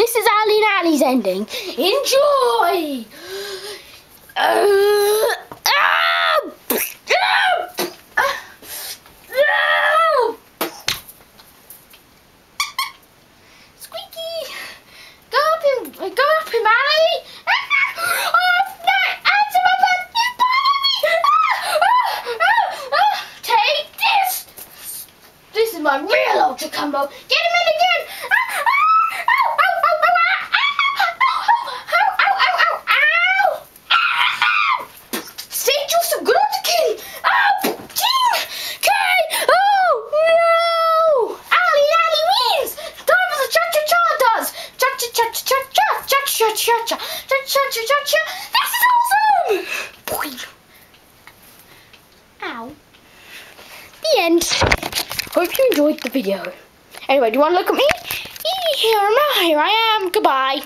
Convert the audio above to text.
this is Ali and Ali's ending. Enjoy! Squeaky! Go up him, Ali! Take this! This is my real Ultra Combo. Get him in again! Say some good again! wins! Time for the cha-cha-cha does! Cha-cha-cha-cha-cha! Cha-cha-cha-cha-cha! This is awesome! Ow. The end. Hope you enjoyed the video. Anyway, do you want to look at me? Here I am. Goodbye.